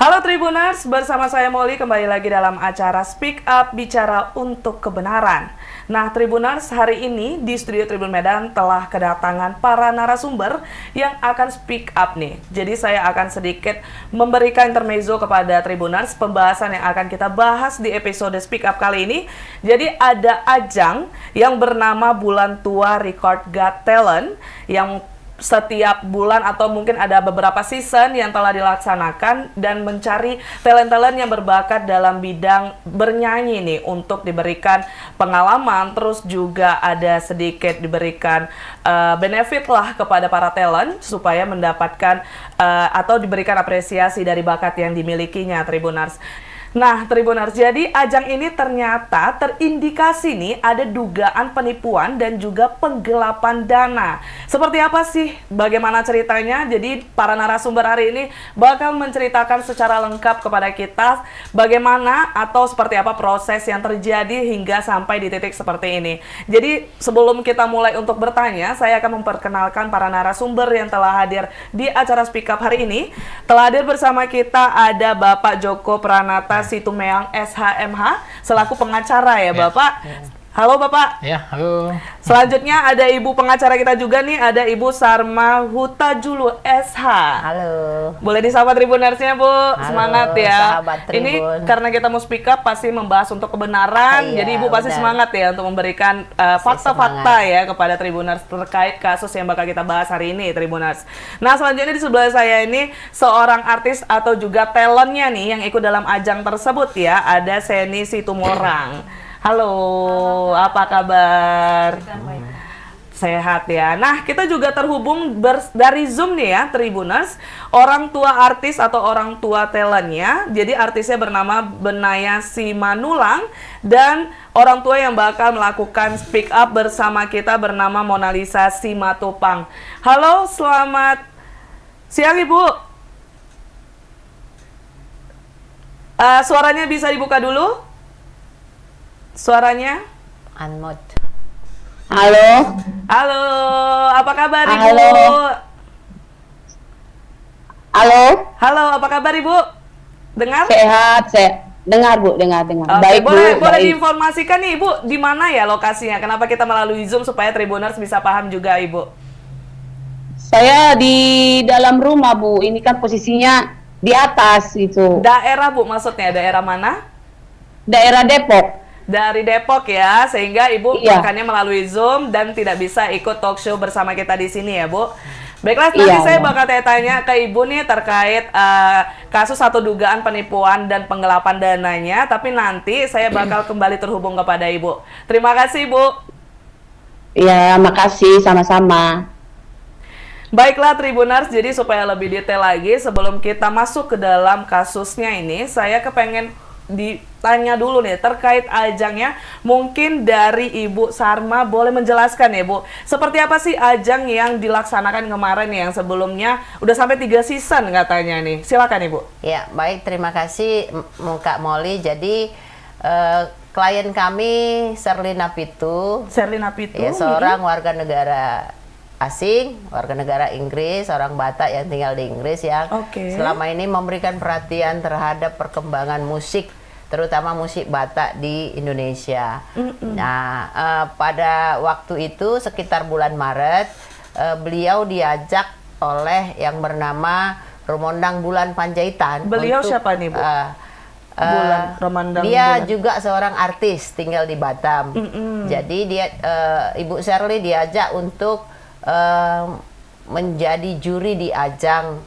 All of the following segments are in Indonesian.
Halo Tribuners, bersama saya Molly kembali lagi dalam acara Speak Up Bicara untuk Kebenaran. Nah Tribuners, hari ini di Studio Tribun Medan telah kedatangan para narasumber yang akan speak up nih. Jadi saya akan sedikit memberikan intermezzo kepada Tribuners pembahasan yang akan kita bahas di episode Speak Up kali ini. Jadi ada ajang yang bernama Bulan Tua Record Got Talent yang setiap bulan atau mungkin ada beberapa season yang telah dilaksanakan dan mencari talent-talent yang berbakat dalam bidang bernyanyi nih untuk diberikan pengalaman, terus juga ada sedikit diberikan benefit lah kepada para talent supaya mendapatkan atau diberikan apresiasi dari bakat yang dimilikinya, Tribuners. Nah, Tribuners, jadi ajang ini ternyata terindikasi nih ada dugaan penipuan dan juga penggelapan dana. Seperti apa sih? Bagaimana ceritanya? Jadi para narasumber hari ini bakal menceritakan secara lengkap kepada kita bagaimana atau seperti apa proses yang terjadi hingga sampai di titik seperti ini. Jadi sebelum kita mulai untuk bertanya, saya akan memperkenalkan para narasumber yang telah hadir di acara Speak Up hari ini. Telah hadir bersama kita ada Bapak Joko Pranata Situmeang SHMH selaku pengacara ya Bapak. Halo Bapak. Ya, halo. Selanjutnya ada Ibu pengacara kita juga nih, ada Ibu Sarma Hutajulu SH. Halo. Boleh disapa Tribunersnya Bu, Halo, semangat ya. sahabat Tribun. Ini karena kita mau speak up pasti membahas untuk kebenaran, Iya, jadi Ibu pasti benar. semangat ya untuk memberikan fakta-fakta ya kepada Tribuners terkait kasus yang bakal kita bahas hari ini Tribuners. Nah selanjutnya di sebelah saya ini seorang artis atau juga talentnya nih yang ikut dalam ajang tersebut ya, ada Seni Situmorang. Halo, apa kabar? Sehat ya. Nah, kita juga terhubung dari Zoom nih ya, Tribuners. Orang tua artis atau orang tua talentnya. Jadi artisnya bernama Benaya Simanulang dan orang tua yang bakal melakukan speak up bersama kita bernama Mona Lisa Simatupang. Halo, selamat siang Ibu. Suaranya bisa dibuka dulu? Suaranya? Unmute. Halo. Halo, apa kabar Ibu? Halo. Halo. Halo, apa kabar Ibu? Dengar? Sehat, saya dengar Bu, dengar. Oke, Baik boleh Bu, boleh baik. diinformasikan nih Ibu, di mana ya lokasinya? Kenapa kita melalui Zoom supaya Tribuners bisa paham juga Ibu? Saya di dalam rumah Bu, ini kan posisinya di atas itu. Daerah Bu, maksudnya daerah mana? Daerah Depok. Dari Depok ya, sehingga Ibu Iya. makanya melalui Zoom dan tidak bisa ikut talk show bersama kita di sini ya Bu. Baiklah, Iya, nanti saya iya. bakal tanya ke Ibu nih terkait kasus atau dugaan penipuan dan penggelapan dananya, tapi nanti saya bakal kembali terhubung kepada Ibu. Terima kasih Ibu. Ya, makasih sama-sama. Baiklah Tribuners, jadi supaya lebih detail lagi sebelum kita masuk ke dalam kasusnya ini, saya kepengen ditanya dulu nih terkait ajangnya. Mungkin dari Ibu Sarma boleh menjelaskan ya Bu, seperti apa sih ajang yang dilaksanakan kemarin yang sebelumnya udah sampai 3 season katanya nih. Silakan Ibu. Ya, baik, terima kasih Kak Molly. Jadi klien kami Sherlina Pitu, Sherlina Pitu, ya, seorang warga negara asing, warga negara Inggris, orang Batak yang tinggal di Inggris yang Oke. selama ini memberikan perhatian terhadap perkembangan musik, terutama musik Batak di Indonesia. Nah, pada waktu itu sekitar bulan Maret, beliau diajak oleh yang bernama Romondang Bulan Panjaitan. Beliau siapa nih, Bu? Bulan Romondang Dia Bulan. juga seorang artis tinggal di Batam. Jadi dia Ibu Shirley diajak untuk menjadi juri di ajang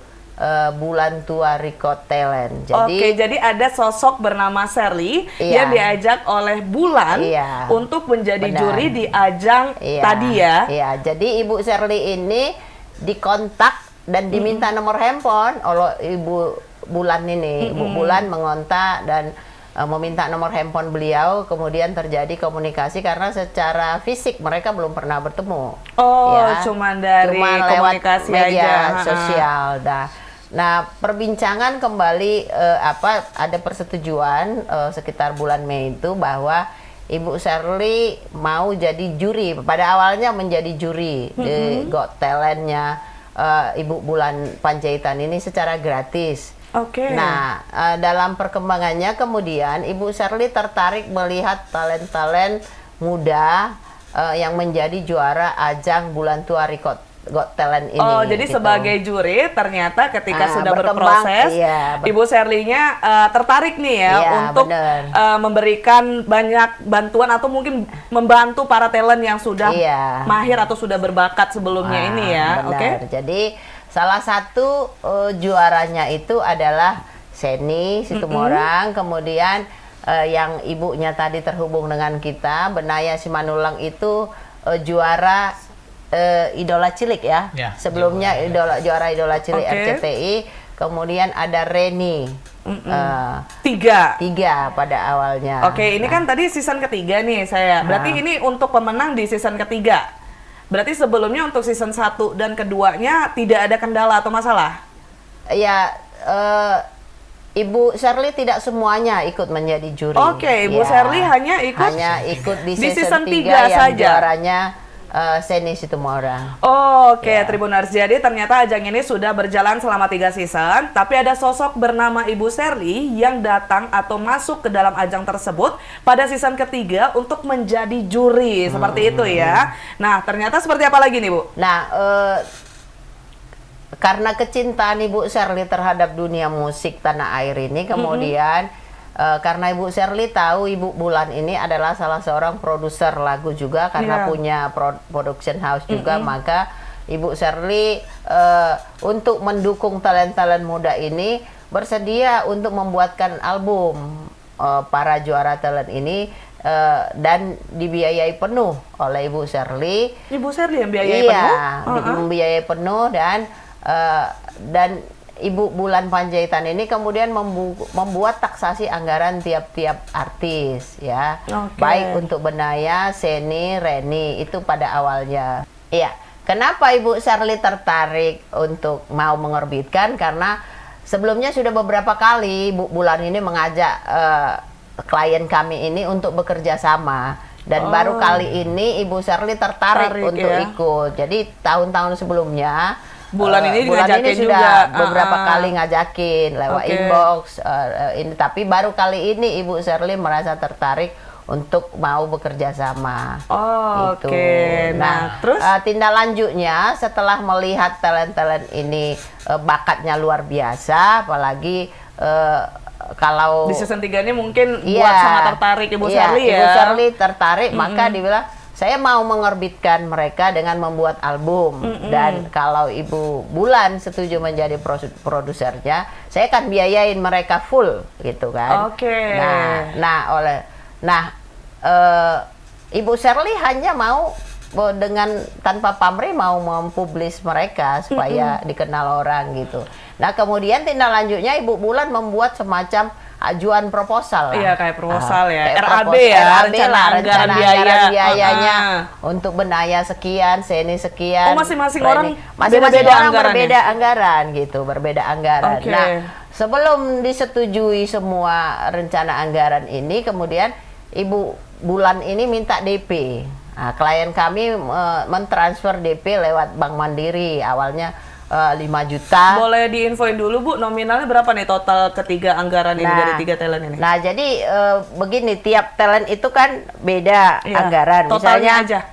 Bulan Tua Record Talent. Jadi, Oke, jadi ada sosok bernama Shirley Iya. yang diajak oleh Bulan Iya. untuk menjadi Benar. juri di ajang iya, tadi ya. Iya, jadi Ibu Shirley ini dikontak dan diminta nomor handphone oleh Ibu Bulan ini. Ibu Bulan mengontak dan meminta nomor handphone beliau, kemudian terjadi komunikasi karena secara fisik mereka belum pernah bertemu. Oh, Ya. cuman dari Cuma lewat komunikasi media aja. sosial. Nah, perbincangan kembali ada persetujuan sekitar bulan Mei itu bahwa Ibu Shirley mau jadi juri. Pada awalnya menjadi juri di Got Talent-nya Ibu Bulan Panjaitan ini secara gratis. Oke. Nah, dalam perkembangannya kemudian Ibu Shirley tertarik melihat talent-talent muda yang menjadi juara ajang Bulan Tua Record Got Talent ini. Oh, jadi gitu. sebagai juri ternyata ketika sudah berkembang, berproses, iya, Ibu Shirley-nya tertarik nih ya Iya, untuk bener. memberikan banyak bantuan atau mungkin membantu para talent yang sudah Iya. mahir atau sudah berbakat sebelumnya ini ya. Oke. Benar. Jadi salah satu juaranya itu adalah Seni Situmorang, kemudian yang ibunya tadi terhubung dengan kita, Benaya Simanulang itu juara Idola Cilik ya. Ya, Sebelumnya juara Idola Cilik Oke. RCTI, kemudian ada Reni. Tiga. Pada awalnya. Oke, ini kan tadi season ketiga nih saya. Berarti ini untuk pemenang di season ketiga. Berarti sebelumnya untuk season 1 dan keduanya tidak ada kendala atau masalah? Ya, Ibu Shirley tidak semuanya ikut menjadi juri. Oke, Ibu Ya, Shirley hanya ikut di di season season 3 3 yang saja. juaranya Seni Situmorang. Oke, Ya. Tribuners. Jadi ternyata ajang ini sudah berjalan selama 3 season, tapi ada sosok bernama Ibu Shirley yang datang atau masuk ke dalam ajang tersebut pada season ketiga untuk menjadi juri, seperti itu ya. Nah, ternyata seperti apa lagi nih, Bu? Nah, karena kecintaan Ibu Shirley terhadap dunia musik tanah air ini, kemudian karena Ibu Shirley tahu Ibu Bulan ini adalah salah seorang produser lagu juga, karena Iya. punya production house juga, maka Ibu Shirley untuk mendukung talent-talent muda ini bersedia untuk membuatkan album para juara talent ini dan dibiayai penuh oleh Ibu Shirley. Ibu Shirley yang biayai Iya, penuh? membiayai penuh dan Ibu Bulan Panjaitan ini kemudian membuat taksasi anggaran tiap-tiap artis ya. Oke. Baik untuk Benaya, Seni, Reni itu pada awalnya. Iya. Kenapa Ibu Shirley tertarik untuk mau mengorbitkan? Karena sebelumnya sudah beberapa kali Bu Bulan ini mengajak klien kami ini untuk bekerja sama. Dan baru kali ini Ibu Shirley tertarik untuk ya. ikut. Jadi tahun-tahun sebelumnya Bulan ini ngajakin ini sudah juga. beberapa kali ngajakin lewat Oke. inbox ini, tapi baru kali ini Ibu Shirley merasa tertarik untuk mau bekerja sama. Oh, Gitu. oke. Nah, terus? Tindak lanjutnya setelah melihat talent-talent ini bakatnya luar biasa, apalagi kalau Di season 3 ini mungkin Iya. buat sangat tertarik Ibu Iya, Shirley ya. Ibu Shirley tertarik, maka dibilang saya mau mengorbitkan mereka dengan membuat album. Dan kalau Ibu Bulan setuju menjadi produsernya, saya akan biayain mereka full gitu kan. Oke. Ibu Shirley hanya mau dengan tanpa pamrih mau mempublis mereka supaya dikenal orang gitu. Nah, kemudian tindak lanjutnya Ibu Bulan membuat semacam ajuan proposal lah. Iya, kayak proposal ya. Kayak RAB proposal, ya, RAB rencana lah, anggaran rencana biaya. anggaran biayanya Ah. untuk Benaya sekian, Seni sekian. Oh, masing-masing Reni. orang Masing-masing beda-beda orang anggarannya? berbeda anggaran gitu, berbeda anggaran. Oke. Nah, sebelum disetujui semua rencana anggaran ini, kemudian Ibu Bulan ini minta DP. Nah, klien kami mentransfer DP lewat Bank Mandiri, awalnya 5 juta. Boleh diinfoin dulu Bu, nominalnya berapa nih total ketiga anggaran ini dari 3 talent ini? Nah, jadi begini, tiap talent itu kan beda Iya, anggaran. totalnya Misalnya, aja.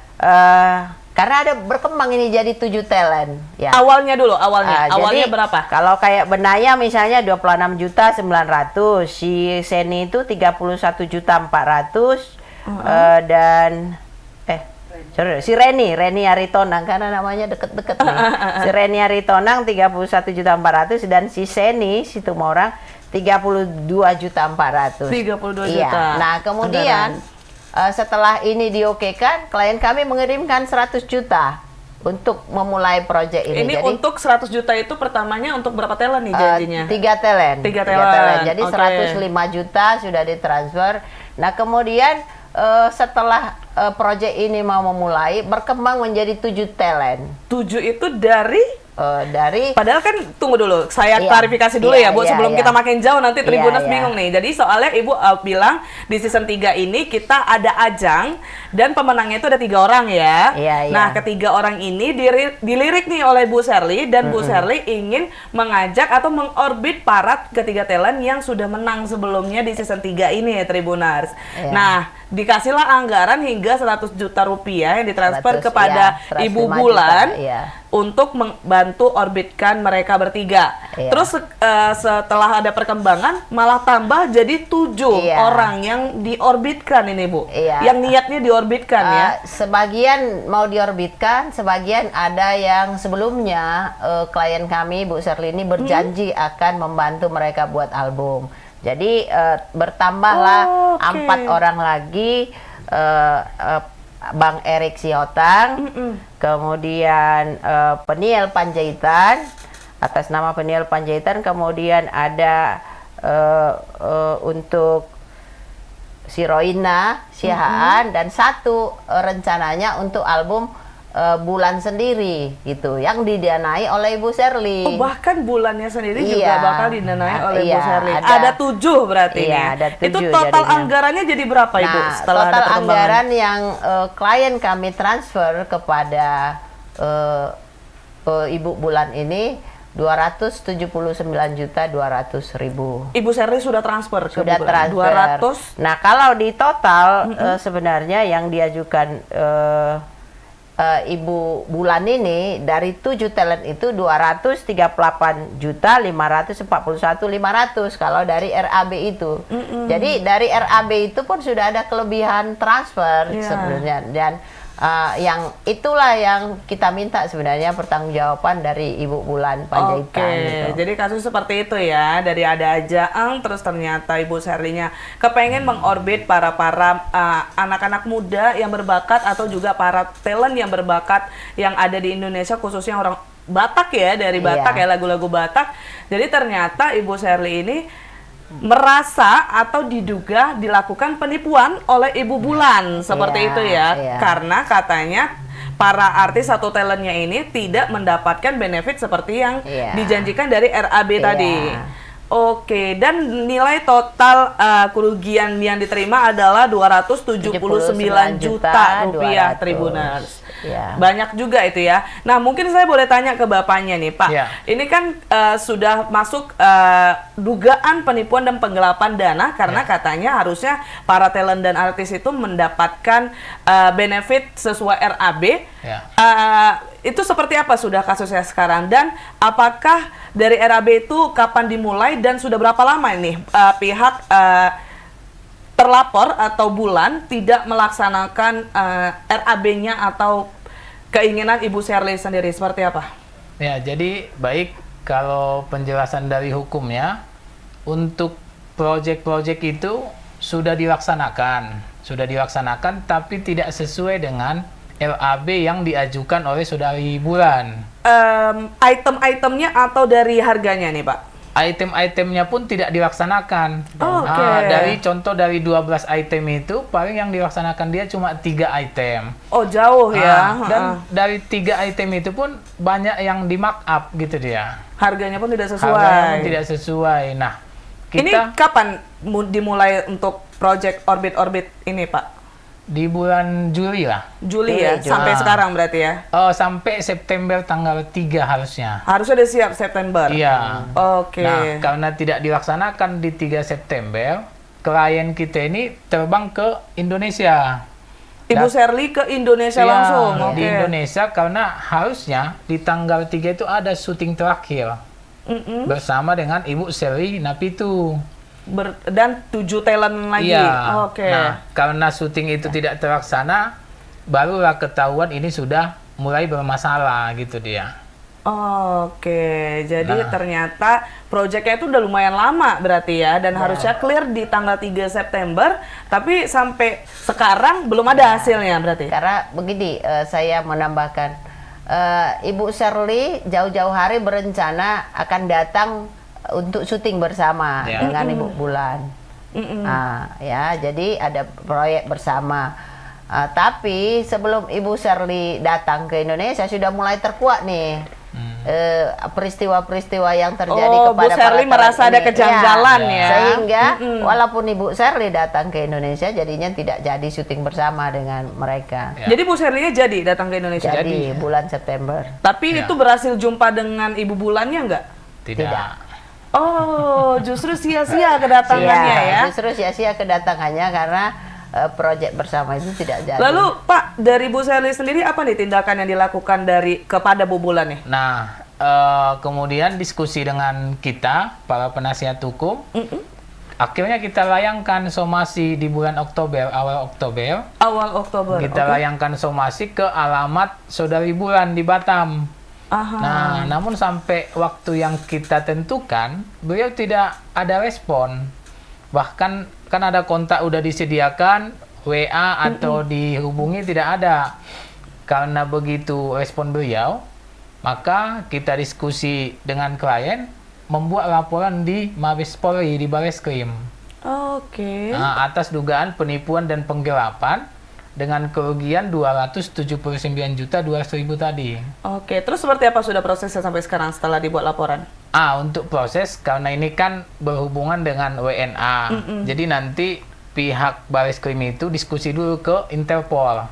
karena ada berkembang ini jadi 7 talent. Ya. Awalnya dulu, awalnya Jadi, berapa? Kalau kayak Benaya misalnya 26.900.000, si Seni itu 31.400.000, dan si Reni Aritonang, karena namanya deket-deket nih. Si Reni Aritonang 31.400.000 dan si Seni Situmorang 32.400.000. 32 Iya. juta. Nah, kemudian setelah ini diokekan, klien kami mengirimkan 100 juta untuk memulai proyek ini. Ini Jadi untuk 100 juta itu pertamanya untuk berapa talent nih janjinya? 3 talent. Tiga talent. Jadi Oke. 105 juta sudah ditransfer. Nah, kemudian setelah proyek ini mau memulai, berkembang menjadi 7 talent. 7 itu dari dari Padahal kan tunggu dulu, saya Iya, klarifikasi dulu iya, ya Bu, iya, sebelum iya. kita makin jauh nanti Tribuners Iya, iya. bingung nih. Jadi soalnya Ibu bilang di season 3 ini kita ada ajang dan pemenangnya itu ada 3 orang ya. Iya, iya. Nah, ketiga orang ini dilirik nih oleh Bu Sherly dan Bu Sherly ingin mengajak atau mengorbit para ketiga talent yang sudah menang sebelumnya di season 3 ini ya Tribuners. Iya. Nah, dikasihlah anggaran hingga 100 juta rupiah yang ditransfer 100, kepada iya, Ibu 105 Bulan juta, iya. untuk membantu orbitkan mereka bertiga. Iya. Terus setelah ada perkembangan malah tambah jadi 7 Iya. orang yang diorbitkan ini Bu. Iya. Yang niatnya diorbitkan ya. Sebagian mau diorbitkan, sebagian ada yang sebelumnya klien kami Bu Sherly ini berjanji akan membantu mereka buat album. Jadi bertambahlah Oh, oke. 4 orang lagi, Bang Erik Siotang, kemudian Peniel Panjaitan, atas nama Peniel Panjaitan, kemudian ada untuk si Roina Sihaan, dan satu rencananya untuk album Bulan sendiri gitu, yang didanai oleh Ibu Sherly. Oh, bahkan bulannya sendiri juga Iya. bakal didanai oleh Bu Iya, Sherly. ada- Ada 7 berarti Iya, nih. ada Itu 7 total jadinya. anggarannya jadi berapa Ibu Nah, setelah ada total perkembangan? anggaran yang klien kami transfer kepada Ibu Bulan ini 279.200.000. Ibu Sherly sudah transfer ke Sudah Bu Bulan. transfer. 200. Nah, kalau di total sebenarnya yang diajukan Ibu Bulan ini dari 7 talent itu 238.541.500 kalau dari RAB itu. Jadi dari RAB itu pun sudah ada kelebihan transfer Iya. sebenarnya, dan yang itulah yang kita minta sebenarnya pertanggungjawaban dari Ibu Bulan Panjaitan. Oke, gitu. jadi kasus seperti itu ya, dari ada ajang terus ternyata Ibu Sherly-nya kepengen mengorbit para anak-anak muda yang berbakat atau juga para talent yang berbakat yang ada di Indonesia, khususnya orang Batak ya, dari Batak Iya. ya, lagu-lagu Batak. Jadi ternyata Ibu Sherly ini merasa atau diduga dilakukan penipuan oleh Ibu Bulan seperti Iya, itu ya, iya. karena katanya para artis atau talentnya ini tidak mendapatkan benefit seperti yang Iya. dijanjikan dari RAB Iya. tadi. Oke, dan nilai total kerugian yang diterima adalah 279 juta rupiah 200. Tribuners. Iya. Banyak juga itu ya. Nah, mungkin saya boleh tanya ke Bapaknya nih, Pak. Iya. Ini kan sudah masuk dugaan penipuan dan penggelapan dana karena katanya harusnya para talent dan artis itu mendapatkan benefit sesuai RAB. Ya. Itu seperti apa sudah kasusnya sekarang, dan apakah dari RAB itu kapan dimulai dan sudah berapa lama ini pihak terlapor atau Bulan tidak melaksanakan RAB-nya atau keinginan Ibu Sherly sendiri, seperti apa? Ya, jadi baik kalau penjelasan dari hukumnya, untuk proyek-proyek itu sudah dilaksanakan tapi tidak sesuai dengan RAB yang diajukan oleh Saudari Bulan. Item-itemnya atau dari harganya nih, Pak? Item-itemnya pun tidak dilaksanakan. Oh, oke. Dari 12 item itu paling yang dilaksanakan dia cuma 3 item. Oh, jauh ya. Dan dari 3 item itu pun banyak yang di markup gitu dia. Harganya pun tidak sesuai. Harganya pun tidak sesuai. Nah, Ini kita kapan dimulai untuk project orbit-orbit ini, Pak? di bulan Juli lah. Juli ya, Juli. sampai sekarang berarti ya? Oh, sampai September tanggal 3 harusnya. Harusnya udah siap September? Iya. Oke. Nah, karena tidak dilaksanakan di 3 September, klien kita ini terbang ke Indonesia. Ibu Sherly ke Indonesia Iya, langsung? Oke. di Indonesia, karena harusnya di tanggal 3 itu ada syuting terakhir bersama dengan Ibu Sherly Napitu. Dan 7 talent lagi? Iya. Oke. Nah, karena syuting itu tidak terlaksana, barulah ketahuan ini sudah mulai bermasalah gitu dia. Oke, jadi Nah. ternyata proyeknya itu udah lumayan lama berarti ya, dan harusnya clear di tanggal 3 September, tapi sampai sekarang belum ada hasilnya berarti? Karena begini, saya menambahkan, Ibu Sherly jauh-jauh hari berencana akan datang untuk syuting bersama Ya. dengan Ibu Bulan. Ya, jadi ada proyek bersama. Tapi sebelum Ibu Sherly datang ke Indonesia sudah mulai terkuak nih. peristiwa-peristiwa yang terjadi Bu kepada para Sherly talent merasa ada ini. kejanggalan ya. Sehingga walaupun Ibu Sherly datang ke Indonesia, jadinya tidak jadi syuting bersama dengan mereka. Ya. Jadi Bu Sherly-nya jadi datang ke Indonesia. Jadi bulan September. Tapi Ya. itu berhasil jumpa dengan Ibu Bulannya nggak? Tidak. Oh, justru sia-sia kedatangannya Iya, ya. justru sia-sia kedatangannya karena proyek bersama itu tidak jadi. Lalu Pak, dari Bu Sherly sendiri apa nih tindakan yang dilakukan kepada Bu Bulan nih? Nah, kemudian diskusi dengan kita, para penasihat hukum, akhirnya kita layangkan somasi di bulan Oktober, awal Oktober. Awal Oktober. Kita oke. layangkan somasi ke alamat Saudari Bulan di Batam. Aha. Nah, namun sampai waktu yang kita tentukan, beliau tidak ada respon. Bahkan kan ada kontak udah disediakan, WA atau dihubungi tidak ada. Karena begitu respon beliau, maka kita diskusi dengan klien, membuat laporan di Mabes Polri, di Bareskrim. Oke. Nah, atas dugaan penipuan dan penggelapan dengan kerugian 279.200.000 tadi. Oke, terus seperti apa sudah prosesnya sampai sekarang setelah dibuat laporan? Untuk proses, karena ini kan berhubungan dengan WNA, jadi nanti pihak Bareskrim itu diskusi dulu ke Interpol.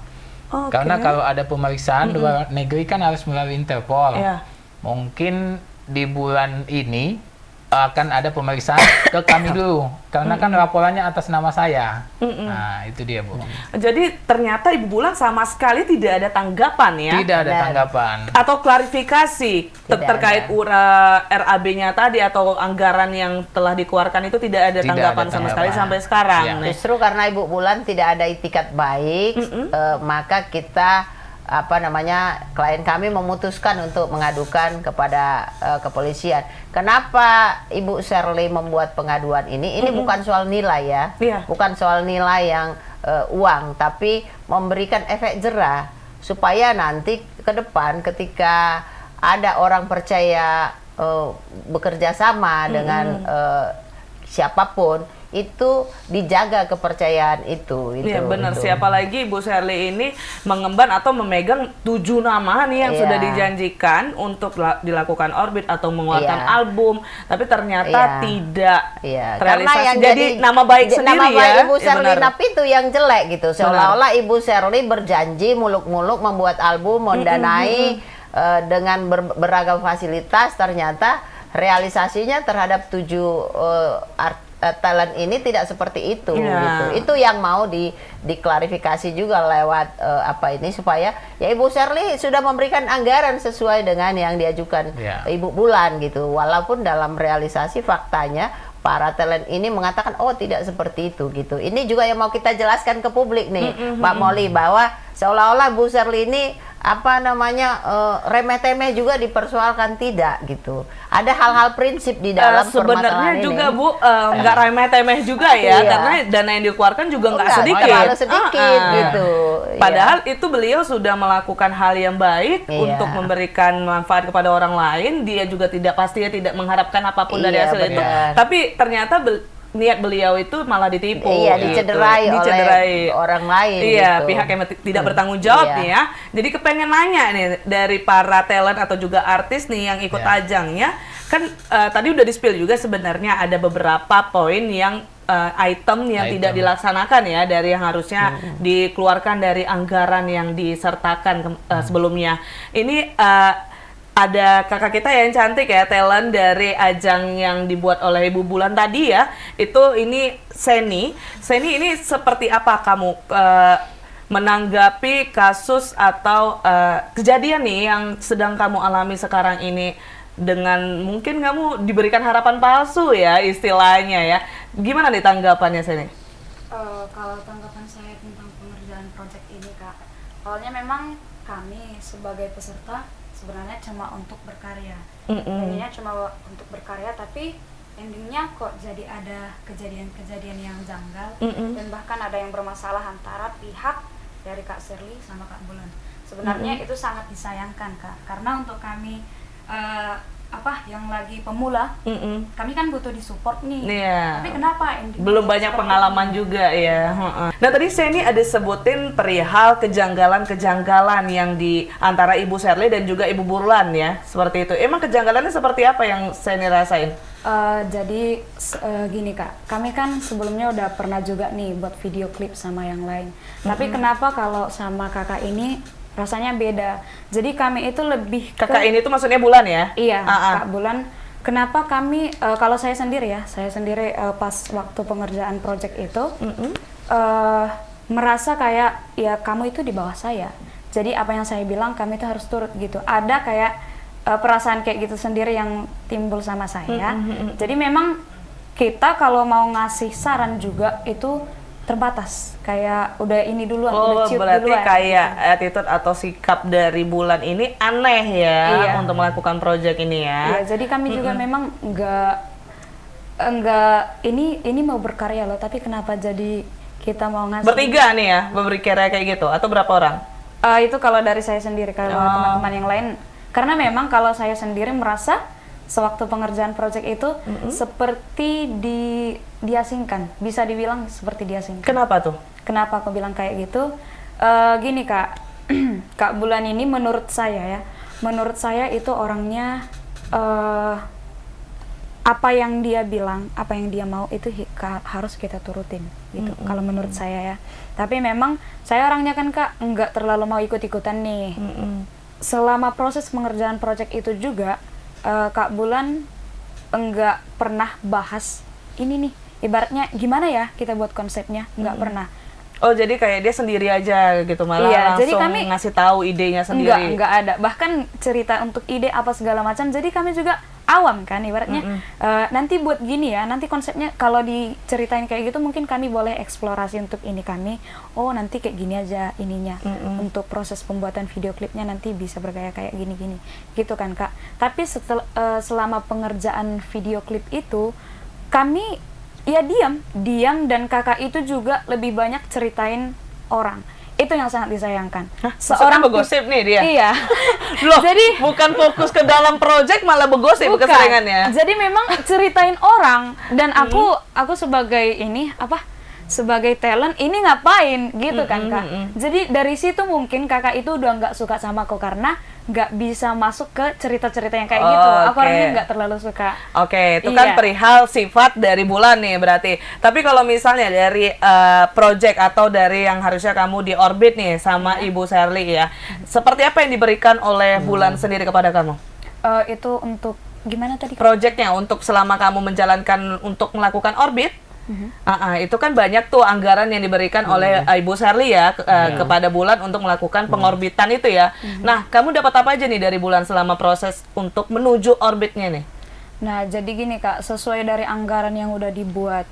Oke. Karena kalau ada pemeriksaan luar negeri kan harus melalui Interpol. Iya. Mungkin di bulan ini akan ada pemeriksaan ke kami dulu, karena kan laporannya atas nama saya. Nah, itu dia, Bu. Jadi ternyata Ibu Bulan sama sekali tidak ada tanggapan ya? Tidak ada Benar. tanggapan. Atau klarifikasi terkait RAB-nya tadi atau anggaran yang telah dikeluarkan itu tidak ada Tidak tanggapan ada sama tanggapan. sekali sampai sekarang. Iya. Nah, Justru karena Ibu Bulan tidak ada itikat baik, maka kita klien kami memutuskan untuk mengadukan kepada kepolisian. Kenapa Ibu Sherly membuat pengaduan ini? Ini bukan soal nilai ya, Iya. bukan soal nilai yang uang, tapi memberikan efek jerah supaya nanti ke depan ketika ada orang percaya bekerja sama dengan siapapun, itu dijaga kepercayaan itu. iya benar. Siapa lagi Ibu Sherly ini mengemban atau memegang 7 nama nih yang Iya. sudah dijanjikan untuk dilakukan orbit atau mengeluarkan Iya. album, tapi ternyata Iya. tidak Iya, terrealisasi. karena yang jadi nama baik sendiri nama baik ya. Ibu Iya, Sherly benar. Napi itu yang jelek gitu. Seolah-olah Ibu Sherly berjanji muluk-muluk membuat album, mendanai dengan beragam fasilitas, ternyata realisasinya terhadap 7 talent ini tidak seperti itu Iya. gitu. Itu yang mau diklarifikasi juga lewat supaya ya Ibu Sherly sudah memberikan anggaran sesuai dengan yang diajukan Iya. Ibu Bulan gitu. Walaupun dalam realisasi faktanya para talent ini mengatakan oh tidak seperti itu gitu. Ini juga yang mau kita jelaskan ke publik nih, Mbak Molly, bahwa seolah-olah Bu Sherly ini remeh-temeh juga dipersoalkan, tidak gitu. Ada hal-hal prinsip di dalam sebenarnya permasalahan ini. juga Bu nggak remeh-temeh juga ya, Iya. karena dana yang dikeluarkan juga nggak Enggak sedikit. terlalu sedikit gitu. Padahal itu beliau sudah melakukan hal yang baik Iya. untuk memberikan manfaat kepada orang lain. Dia juga pastinya tidak mengharapkan apapun dari Iya, hasil itu. benar. Tapi ternyata niat beliau itu malah ditipu. Iya, gitu. dicederai oleh orang lain. Iya, gitu. pihak yang tidak bertanggung jawab Iya. nih ya. Jadi kepengen nanya nih dari para talent atau juga artis nih yang ikut Iya. ajangnya, kan tadi udah di-spill juga sebenarnya ada beberapa poin yang item yang tidak dilaksanakan ya, dari yang harusnya dikeluarkan dari anggaran yang disertakan sebelumnya. Ini ada kakak kita yang cantik ya, talent dari ajang yang dibuat oleh Ibu Bulan tadi ya. Ini Seni. Seni, ini seperti apa kamu menanggapi kasus atau kejadian nih yang sedang kamu alami sekarang ini, dengan mungkin kamu diberikan harapan palsu ya istilahnya ya. Gimana nih tanggapannya Seni? Kalau tanggapan saya tentang pengerjaan proyek ini, Kak, awalnya memang kami sebagai peserta sebenarnya cuma untuk berkarya. Pengennya cuma untuk berkarya, tapi endingnya kok jadi ada kejadian-kejadian yang janggal, dan bahkan ada yang bermasalah antara pihak dari Kak Sherly sama Kak Bulan. Sebenarnya itu sangat disayangkan, Kak, karena untuk kami yang lagi pemula, kami kan butuh disupport nih. Iya. Tapi kenapa yang Belum banyak pengalaman juga ya. Nah tadi saya ini ada sebutin perihal kejanggalan-kejanggalan yang di antara Ibu Sherly dan juga Ibu Burlan ya, seperti itu. Emang kejanggalannya seperti apa yang saya ini rasain? Jadi gini Kak, kami kan sebelumnya udah pernah juga nih buat video klip sama yang lain. Tapi kenapa kalau sama kakak ini rasanya beda? Jadi kami itu lebih ke... Kakak ini tuh maksudnya Bulan ya? Iya, Kak Bulan. Kenapa kami, kalau saya sendiri pas waktu pengerjaan project itu merasa kayak ya kamu itu di bawah saya. Jadi apa yang saya bilang kami itu harus turut gitu. Ada kayak perasaan kayak gitu sendiri yang timbul sama saya. Jadi memang kita kalau mau ngasih saran juga itu terbatas. Kayak udah ini duluan, udah ciut berarti duluan. kayak attitude atau sikap dari Bulan ini aneh ya Iya. untuk melakukan project ini ya. Iya, jadi kami juga memang enggak ini mau berkarya loh, tapi kenapa jadi kita mau ngasih Bertiga nih ya, berkarya kayak gitu atau berapa orang? Itu kalau dari saya sendiri, kalau teman-teman yang lain, karena memang kalau saya sendiri merasa sewaktu pengerjaan proyek itu seperti diasingkan, bisa dibilang seperti diasingkan. Kenapa tuh? Kenapa aku bilang kayak gitu? Gini Kak, Kak Bulan ini menurut saya itu orangnya apa yang dia bilang, apa yang dia mau itu harus kita turutin gitu. Kalau menurut saya ya. Tapi memang saya orangnya kan Kak nggak terlalu mau ikut-ikutan nih. Selama proses pengerjaan proyek itu juga Kak Bulan enggak pernah bahas ini nih, ibaratnya gimana ya kita buat konsepnya, enggak pernah. Oh jadi kayak dia sendiri aja gitu, malah Iya, langsung jadi kami ngasih tahu idenya sendiri. Enggak ada. Bahkan cerita untuk ide apa segala macam. Jadi kami juga awam kan ibaratnya. Nanti buat gini ya, nanti konsepnya kalau diceritain kayak gitu mungkin kami boleh eksplorasi untuk ini kami. Oh nanti kayak gini aja ininya. Untuk proses pembuatan video klipnya nanti bisa bergaya kayak gini-gini. Gitu kan Kak. Tapi selama pengerjaan video klip itu kami ya diam dan kakak itu juga lebih banyak ceritain orang. Itu yang sangat disayangkan. Seorang begosip nih dia. Iya. Loh, Jadi bukan fokus ke dalam project malah begosip keseringannya. Jadi memang ceritain orang dan aku sebagai sebagai talent ini ngapain gitu kan Kak. Jadi dari situ mungkin kakak itu udah nggak suka sama aku karena nggak bisa masuk ke cerita-cerita yang kayak gitu. Aku orangnya nggak terlalu suka. Oke, itu kan perihal sifat dari Bulan nih berarti. Tapi kalau misalnya dari project atau dari yang harusnya kamu di orbit nih sama Ibu Sherly ya, seperti apa yang diberikan oleh Bulan sendiri kepada kamu? Itu untuk gimana tadi? Projectnya untuk selama kamu menjalankan untuk melakukan orbit. Itu kan banyak tuh anggaran yang diberikan oleh Ibu Sherly ya kepada Bulan untuk melakukan pengorbitan itu ya. Nah, kamu dapat apa aja nih dari Bulan selama proses untuk menuju orbitnya nih? Nah, jadi gini Kak, sesuai dari anggaran yang udah dibuat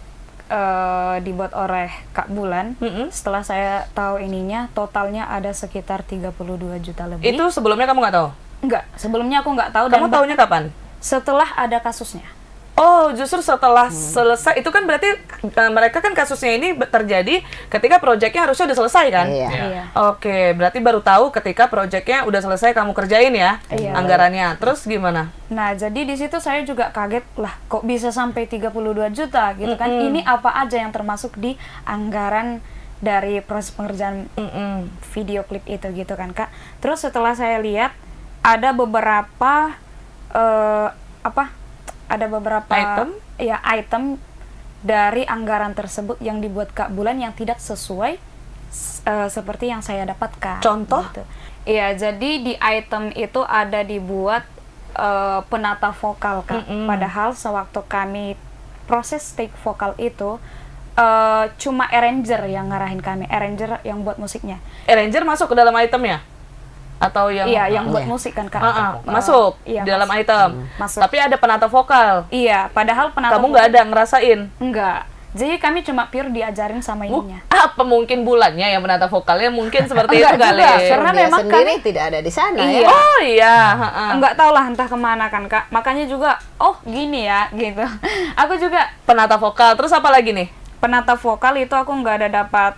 oleh Kak Bulan, setelah saya tahu ininya, totalnya ada sekitar 32 juta lebih. Itu sebelumnya kamu nggak tahu? Enggak, sebelumnya aku nggak tahu. Kamu tahunya kapan? Setelah ada kasusnya. Oh, justru setelah selesai, itu kan berarti mereka kan kasusnya ini terjadi ketika proyeknya harusnya udah selesai kan? Iya. Oke, berarti baru tahu ketika proyeknya udah selesai kamu kerjain ya anggarannya. Terus gimana? Nah, jadi di situ saya juga kaget lah, kok bisa sampai 32 juta gitu kan? Ini apa aja yang termasuk di anggaran dari proses pengerjaan video klip itu gitu kan Kak? Terus setelah saya lihat ada beberapa item dari anggaran tersebut yang dibuat Kak Bulan yang tidak sesuai seperti yang saya dapatkan. Contoh? Gitu. Iya, jadi di item itu ada dibuat penata vokal Kak. Padahal sewaktu kami proses take vokal itu cuma arranger yang ngarahin kami, arranger yang buat musiknya. Arranger masuk ke dalam itemnya? Atau yang yang buat musik kan Kak. Masuk dalam item. Masuk. Tapi ada penata vokal. Iya, padahal penata kamu nggak ada ngerasain? Enggak. Jadi kami cuma pure diajarin sama ininya. Apa mungkin Bulannya yang menata vokalnya mungkin seperti itu Enggak kali? juga, karena Dia memang sendiri tidak ada di sana ya. Oh iya. Enggak tahu lah entah kemana kan Kak. Makanya juga, oh gini ya gitu. Aku juga Penata vokal. Terus apa lagi nih? penata vokal itu aku nggak ada dapat.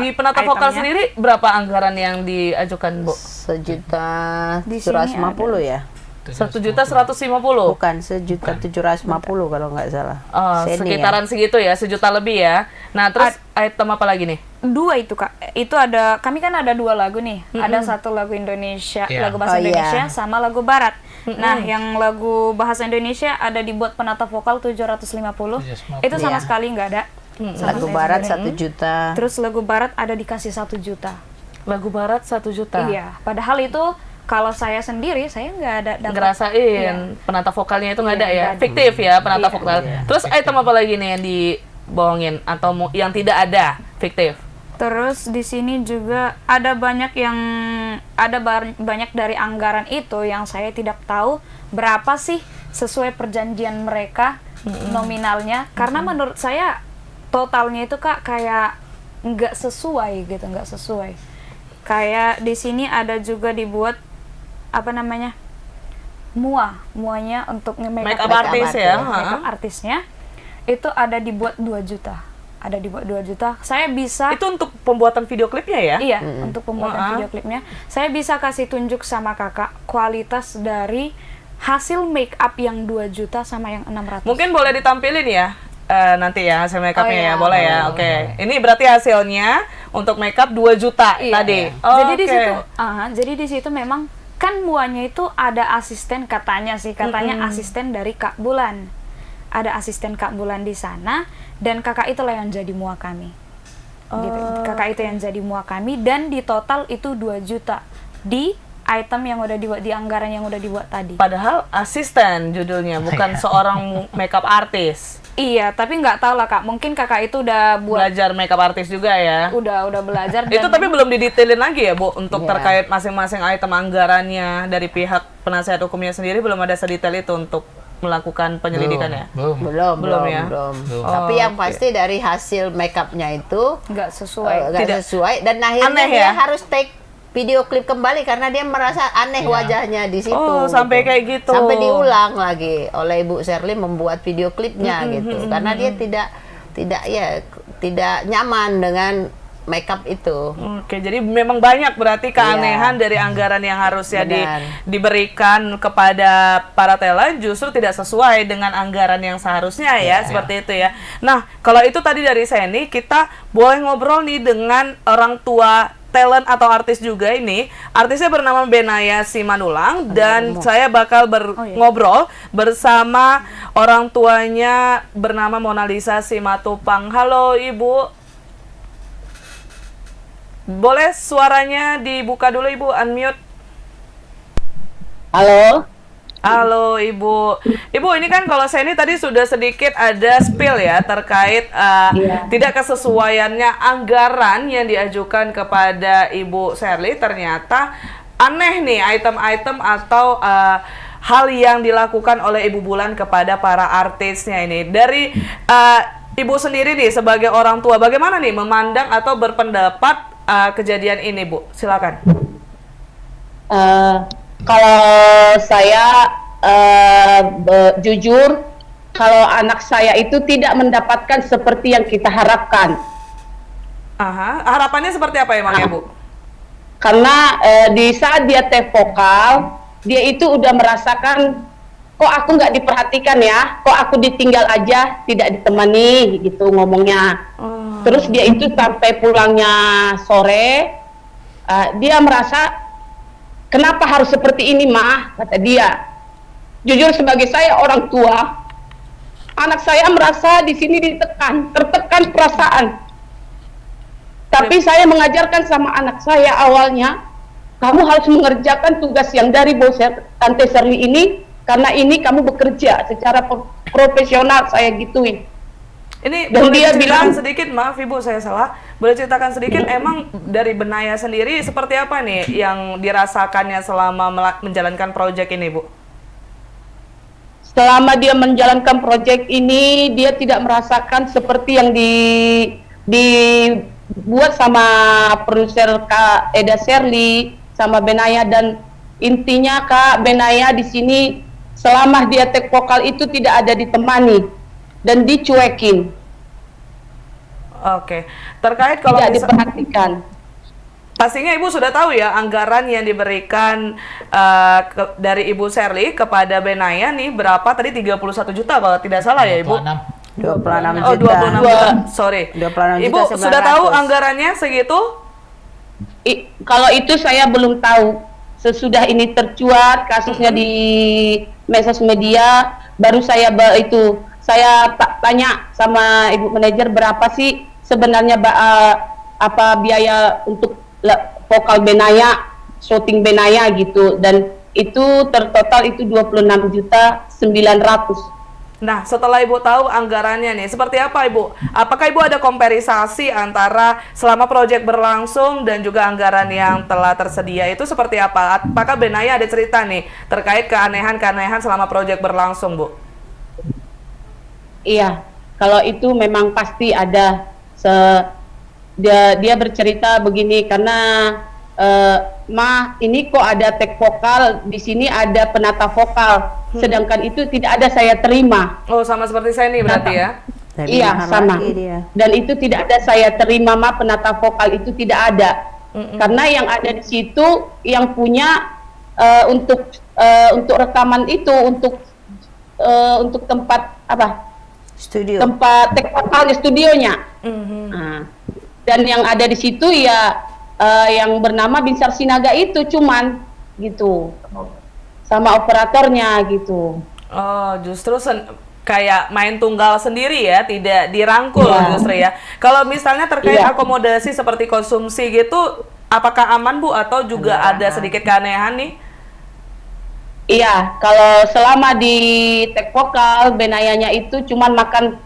Di penata vokal sendiri berapa anggaran yang diajukan, Bu? 1.150.000 Di sini ya. 1.150.000. Bukan 1.750.000 kalau nggak salah. Oh, Seni, sekitaran segitu ya, 1 juta lebih ya. Nah, terus item apa lagi nih? 2 itu Kak. Itu ada, kami kan ada 2 lagu nih. Ada satu lagu Indonesia, Iya. lagu bahasa Oh, iya. Indonesia sama lagu barat. Nah, yang lagu bahasa Indonesia ada dibuat penata vokal 750. 750. Itu sama Iya. sekali nggak ada. sama Lagu saya barat sendiri. 1 juta. Terus lagu barat ada dikasih 1 juta. Lagu barat 1 juta. Iya, padahal itu kalau saya sendiri saya nggak ada dapat. Ngerasain penata vokalnya itu nggak Iya, ada ya, nggak ada. fiktif ya penata Iya. vokal. Terus item apa lagi nih yang dibohongin atau yang tidak ada fiktif? Terus di sini juga ada banyak banyak dari anggaran itu yang saya tidak tahu berapa sih sesuai perjanjian mereka nominalnya. Karena menurut saya totalnya itu Kak kayak nggak sesuai gitu, nggak sesuai. Kayak di sini ada juga dibuat apa namanya muanya untuk Makeup artist ya, makeup artisnya itu ada dibuat 2 juta. Ada dibuat 2 juta. Saya bisa Itu untuk pembuatan video klipnya ya? Iya, untuk pembuatan video klipnya. Saya bisa kasih tunjuk sama Kakak kualitas dari hasil make up yang 2 juta sama yang 600. Mungkin boleh ditampilin ya nanti ya hasil makeupnya Oh, iya. ya, boleh ya? Oke. Ini berarti hasilnya untuk makeup 2 juta Iya. tadi. Jadi di Oke. situ, jadi di situ memang kan muanya itu ada asisten katanya asisten dari Kak Bulan. Ada asisten Kak Bulan di sana dan kakak itulah yang jadi mua kami. Gitu. Kakak itu yang jadi mua kami dan di total itu 2 juta di item yang udah dibuat, di anggaran yang udah dibuat tadi. Padahal asisten judulnya, bukan seorang makeup artist. Iya, tapi nggak tahu lah Kak. Mungkin kakak itu udah buat Belajar makeup artist juga ya. udah belajar dan Itu tapi belum didetailin lagi ya, Bu, untuk Iya. terkait masing-masing item anggarannya dari pihak penasihat hukumnya sendiri belum ada sedetail itu untuk melakukan penyelidikan ya. Belum. Belum ya? Belum. Belum. Tapi yang pasti dari hasil makeupnya itu nggak sesuai. nggak Tidak. sesuai dan akhirnya Aneh dia ya? harus take video klip kembali karena dia merasa aneh wajahnya di situ. Oh, sampai kayak gitu. Sampai diulang lagi oleh Ibu Sherly membuat video klipnya gitu. Karena dia tidak nyaman dengan makeup itu. Oke, jadi memang banyak berarti keanehan dari anggaran yang harusnya Benar. diberikan kepada para talent justru tidak sesuai dengan anggaran yang seharusnya ya, seperti itu ya. Nah, kalau itu tadi dari Seni, kita boleh ngobrol nih dengan orang tua talent atau artis juga ini. Artisnya bernama Benaya Simanulung dan saya bakal ngobrol bersama orang tuanya bernama Mona Lisa Simatupang. Halo Ibu. Boleh suaranya dibuka dulu Ibu, unmute. Halo. Halo Ibu. Ibu ini kan kalau Seni tadi sudah sedikit ada spill ya terkait tidak kesesuaiannya anggaran yang diajukan kepada Ibu Sherly. Ternyata aneh nih item-item atau hal yang dilakukan oleh Ibu Bulan kepada para artisnya ini. Dari Ibu sendiri nih sebagai orang tua, bagaimana nih memandang atau berpendapat kejadian ini, Bu? Silakan. Kalau saya jujur, kalau anak saya itu tidak mendapatkan seperti yang kita harapkan. Aha, harapannya seperti apa emang ya, Bu? Karena di saat dia take vokal, dia itu udah merasakan, kok aku nggak diperhatikan ya, kok aku ditinggal aja, tidak ditemani, gitu ngomongnya. Terus dia itu sampai pulangnya sore, dia merasa, kenapa harus seperti ini, Ma? Kata dia. Jujur sebagai saya orang tua, anak saya merasa di sini ditekan, tertekan perasaan. Tapi saya mengajarkan sama anak saya awalnya, kamu harus mengerjakan tugas yang dari Bos Tante Sherly ini, karena ini kamu bekerja secara profesional, saya gituin. Ini Dan boleh dia diceritakan bilang- sedikit, maaf Ibu saya salah, boleh ceritakan sedikit emang dari Benaya sendiri seperti apa nih yang dirasakannya selama menjalankan proyek ini, Bu? Selama dia menjalankan proyek ini, dia tidak merasakan seperti yang dibuat sama produser Kak Eda Sherly, sama Benaya, dan intinya Kak Benaya di sini selama dia take vokal itu tidak ada ditemani dan dicuekin, Oke. Terkait kalau tidak diperhatikan. Pastinya Ibu sudah tahu ya anggaran yang diberikan dari Ibu Sherly kepada Benaya nih berapa tadi 31 juta kalau tidak salah ya Ibu? 26 Oh, juta. 26 juta. Sorry. 26 Ibu juta sudah tahu 900. anggarannya segitu? Kalau itu saya belum tahu. Sesudah ini tercuat kasusnya di medsos media, baru saya tanya sama ibu manajer berapa sih sebenarnya apa biaya untuk vokal Benaya, syuting Benaya gitu, dan itu tertotal itu 26.900.000. Nah, setelah Ibu tahu anggarannya nih, seperti apa Ibu? Apakah Ibu ada komparisi antara selama proyek berlangsung dan juga anggaran yang telah tersedia itu seperti apa? Apakah Benaya ada cerita nih terkait keanehan-keanehan selama proyek berlangsung, Bu? Iya, kalau itu memang pasti ada. Dia bercerita begini karena ini kok ada tek vokal, di sini ada penata vokal, sedangkan itu tidak ada saya terima. Oh, sama seperti saya nih berarti ya? Lebih Iya, mahal sama. lagi dia. Dan itu tidak ada saya terima, penata vokal itu tidak ada. Karena yang ada di situ yang punya untuk rekaman itu untuk tempat apa? Studio. Tempat tek vokalnya, studionya. Nah, dan yang ada di situ ya yang bernama Binsar Sinaga itu cuman gitu, sama operatornya gitu. Oh, justru kayak main tunggal sendiri ya, tidak dirangkul justru ya. Kalau misalnya terkait akomodasi seperti konsumsi gitu, apakah aman Bu atau juga ada sedikit keanehan nih? Iya, kalau selama di tek vokal Benayanya itu cuman makan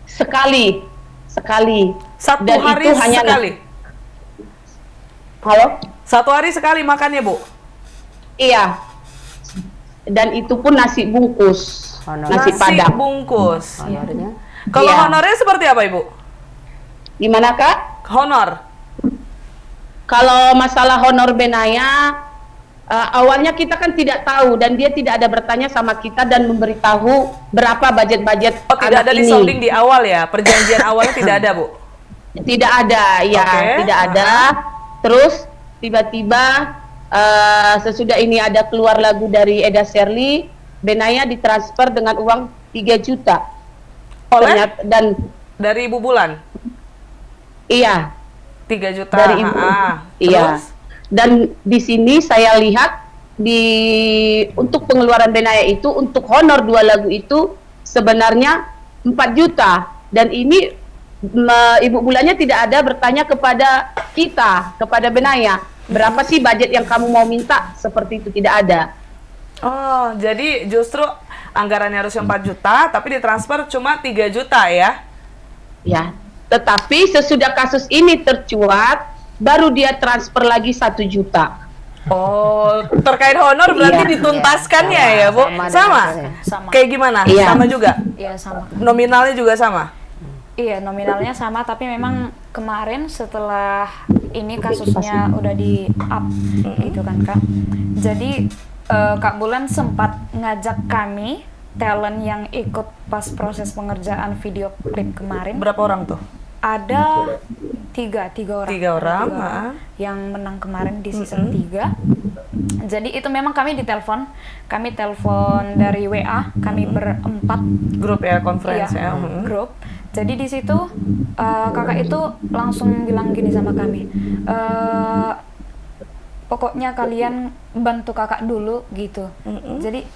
sekali. Satu Dan hari itu hanya sekali? Halo? Satu hari sekali makannya Bu? Iya. Dan itu pun nasi bungkus. Honor. Nasi padang. bungkus. Honornya. Kalau Iya. honornya seperti apa Ibu? Gimana Kak? Honor? Kalau masalah honor Benaya, awalnya kita kan tidak tahu dan dia tidak ada bertanya sama kita dan memberitahu berapa budget-budget Oh, tidak ada anak di ini. sounding di awal ya? Perjanjian awalnya tidak ada Bu? Tidak ada, ya, Oke. tidak ada. Terus tiba-tiba sesudah ini ada keluar lagu dari Eda Sherly, Benaya ditransfer dengan uang 3 juta. Oleh? Dan Dari Ibu Bulan? iya, 3 juta. dari ibu. Iya. Terus? Dan di sini saya lihat untuk pengeluaran Benaya itu untuk honor 2 lagu itu sebenarnya 4 juta, dan ini Ibu Bulannya tidak ada bertanya kepada kita, kepada Benaya, berapa sih budget yang kamu mau minta, seperti itu tidak ada. Oh, jadi justru anggarannya harusnya 4 juta, tapi ditransfer cuma 3 juta ya? Ya, tetapi sesudah kasus ini tercuat, baru dia transfer lagi 1 juta. Oh, terkait honor berarti Iya. dituntaskannya Iya, ya, Bu? sama dengan Sama? saya. Sama. Kayak gimana? Iya. Sama juga? Iya sama. Nominalnya juga sama? Iya, nominalnya sama, tapi memang kemarin setelah ini kasusnya udah di up gitu kan Kak. Jadi Kak Bulan sempat ngajak kami talent yang ikut pas proses pengerjaan video klip kemarin. Berapa orang tuh? Ada tiga orang. 3 orang, Ada 3 orang yang menang kemarin di season 3. Jadi itu memang kami ditelepon dari WA, kami berempat. Grup ya, conference ya? Grup. Jadi di situ kakak itu langsung bilang gini sama kami, pokoknya kalian bantu kakak dulu gitu. Jadi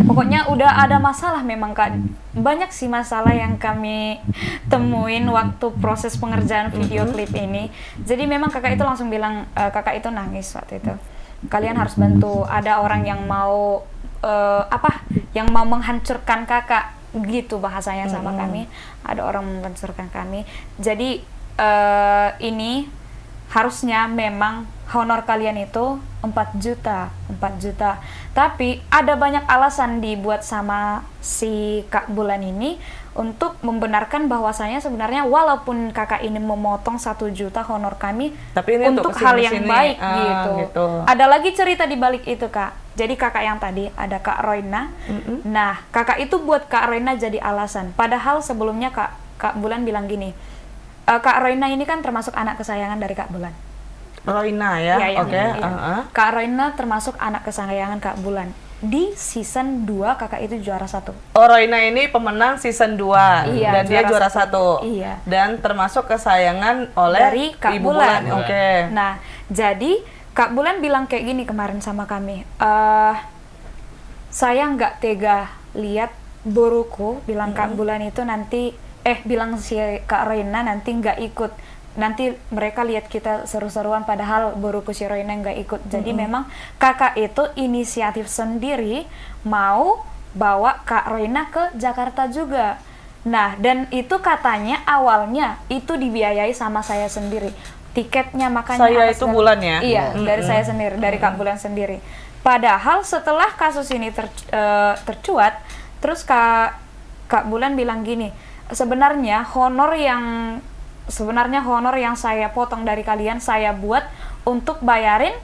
pokoknya udah ada masalah memang Kak. Banyak sih masalah yang kami temuin waktu proses pengerjaan video klip ini. Jadi memang kakak itu langsung bilang, kakak itu nangis waktu itu. Kalian harus bantu, ada orang yang mau yang mau menghancurkan kakak gitu bahasanya sama kami. Ada orang menghancurkan kami. Jadi ini harusnya memang honor kalian itu 4 juta. Tapi ada banyak alasan dibuat sama si Kak Bulan ini untuk membenarkan bahwasanya sebenarnya walaupun kakak ini memotong 1 juta honor kami, tapi ini untuk kesini, hal yang baik gitu. Ada lagi cerita di balik itu Kak. Jadi kakak yang tadi ada Kak Royna. Nah, kakak itu buat Kak Royna jadi alasan. Padahal sebelumnya Kak Bulan bilang gini, Kak Royna ini kan termasuk anak kesayangan dari Kak Bulan. Roina ya, Iya, oke. iya. Kak Roina termasuk anak kesayangan Kak Bulan. Di season 2 kakak itu juara 1. Oh, Roina ini pemenang season 2 Iya, dan dia juara juara 1. Iya. Dan termasuk kesayangan oleh Dari Kak Ibu Bulan. Bulan. Oke. Nah, jadi Kak Bulan bilang kayak gini kemarin sama kami. Saya nggak tega lihat Boruku, bilang Kak Bulan itu nanti, bilang si Kak Roina nanti nggak ikut. Nanti mereka lihat kita seru-seruan padahal Boruku si Roina nggak ikut. Jadi memang kakak itu inisiatif sendiri mau bawa Kak Roina ke Jakarta juga. Nah, dan itu katanya awalnya itu dibiayai sama saya sendiri. Tiketnya makanya Saya apa itu segala- Bulan ya? Iya, dari saya sendiri, dari Kak Bulan sendiri. Padahal setelah kasus ini tercuat, terus Kak Bulan bilang gini, sebenarnya honor yang saya potong dari kalian saya buat untuk bayarin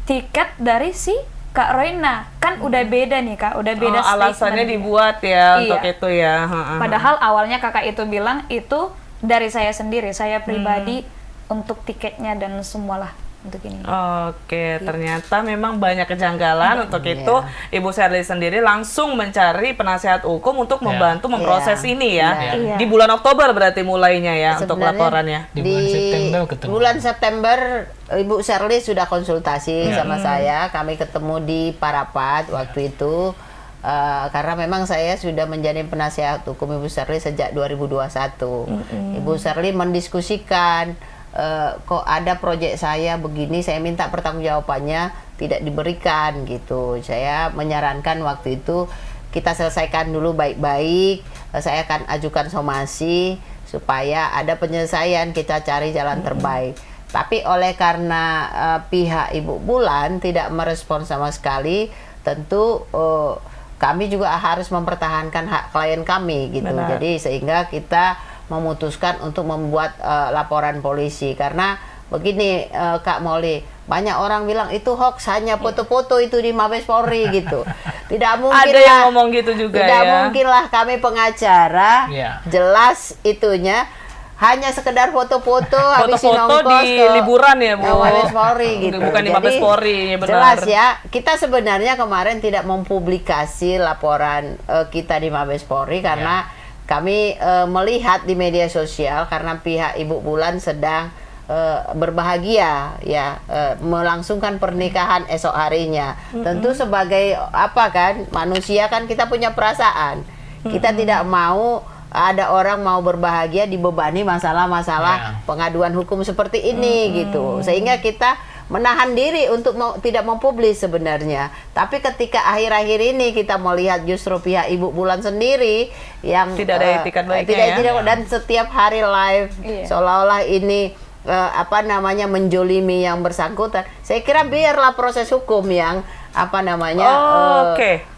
tiket dari si Kak Roina. Kan udah beda nih Kak, udah beda Alasannya statement. dibuat ya Iya. untuk itu ya. Padahal awalnya kakak itu bilang itu dari saya sendiri, saya pribadi untuk tiketnya dan semualah untuk ini. Oke, ternyata memang banyak kejanggalan. Untuk itu, Ibu Sherly sendiri langsung mencari penasihat hukum untuk membantu memproses ini ya. Iya. Di bulan Oktober berarti mulainya ya untuk Sebenarnya laporannya. Di bulan September ketemu. bulan September Ibu Sherly sudah konsultasi sama saya. Kami ketemu di Parapat waktu itu. Karena memang saya sudah menjadi penasihat hukum Ibu Sherly sejak 2021. Ibu Sherly mendiskusikan kok ada proyek saya begini, saya minta pertanggungjawabannya tidak diberikan gitu. Saya menyarankan waktu itu kita selesaikan dulu baik-baik. Saya akan ajukan somasi supaya ada penyelesaian, kita cari jalan terbaik. Tapi oleh karena pihak Ibu Bulan tidak merespon sama sekali, tentu kami juga harus mempertahankan hak klien kami gitu. Benar. Jadi sehingga kita memutuskan untuk membuat laporan polisi. Karena begini Kak Molly, banyak orang bilang itu hoax, hanya foto-foto itu di Mabes Polri gitu. Tidak mungkin Ada lah, yang ngomong gitu juga tidak ya. mungkin lah, kami pengacara Iya. jelas itunya hanya sekedar foto-foto habis Foto-foto nongkos di ke liburan ya, Bu? Mabes Polri gitu. Bukan di Jadi, Mabes Polri, ya benar. jelas ya, kita sebenarnya kemarin tidak mempublikasi laporan kita di Mabes Polri karena kami melihat di media sosial karena pihak Ibu Bulan sedang berbahagia ya, melangsungkan pernikahan esok harinya. Tentu sebagai apa kan, manusia kan kita punya perasaan. Kita tidak mau ada orang mau berbahagia dibebani masalah-masalah pengaduan hukum seperti ini gitu. Sehingga kita menahan diri untuk tidak mempublis sebenarnya. Tapi ketika akhir-akhir ini kita melihat justru pihak Ibu Bulan sendiri yang Tidak ada etikat baiknya ya. dan setiap hari live seolah-olah ini menjolimi yang bersangkutan. Saya kira biarlah proses hukum yang